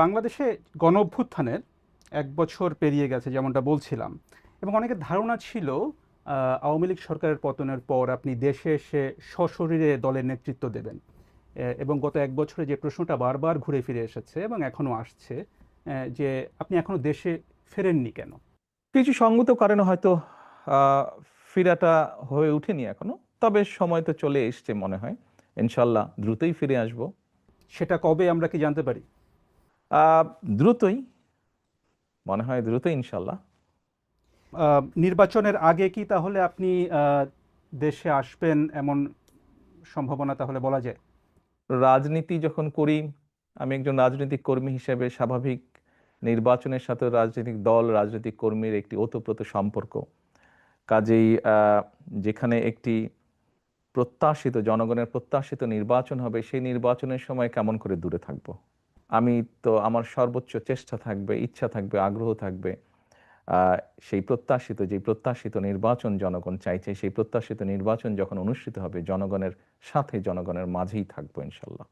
বাংলাদেশে গণঅভ্যুত্থানের ১ বছর পেরিয়ে গেছে যেমনটা বলছিলাম, এবং অনেকের ধারণা ছিল আওয়ামী লীগ সরকারের পতনের পর আপনি দেশে এসে সশরীরে দলের নেতৃত্ব দেবেন। এবং গত ১ বছরে যে প্রশ্নটা বারবার ঘুরে ফিরে এসেছে এবং এখনো আসছে, যে আপনি এখনো দেশে ফেরেননি কেন? কিছু সঙ্গত কারণে হয়তো আহ, ফিরাটা হয়ে ওঠেনি এখনো। তবে সময় তো চলে এসছে মনে হয়। ইনশাল্লাহ দ্রুতই ফিরে আসব। সেটা কবে আমরা কি জানতে পারি? আহ, দ্রুতই, মনে হয় দ্রুতই ইনশাল্লাহ। নির্বাচনের আগে কি তাহলে আপনি দেশে আসবেন এমন সম্ভাবনা তাহলে বলা যায়? রাজনীতি যখন করি, আমি একজন রাজনৈতিক কর্মী হিসেবে স্বাভাবিক নির্বাচনের সাথে রাজনৈতিক দল রাজনৈতিক কর্মীর একটি ওতপ্রোত সম্পর্ক। কাজেই যেখানে একটি প্রত্যাশিত জনগণের প্রত্যাশিত নির্বাচন হবে, সেই নির্বাচনের সময় কেমন করে দূরে থাকব? আমি তো, আমার সর্বোচ্চ চেষ্টা থাকবে, ইচ্ছা থাকবে, আগ্রহ থাকবে আহ, সেই প্রত্যাশিত নির্বাচন জনগণ চাইছে, সেই প্রত্যাশিত নির্বাচন যখন অনুষ্ঠিত হবে জনগণের সাথে, জনগণের মাঝেই থাকবো ইনশাল্লাহ।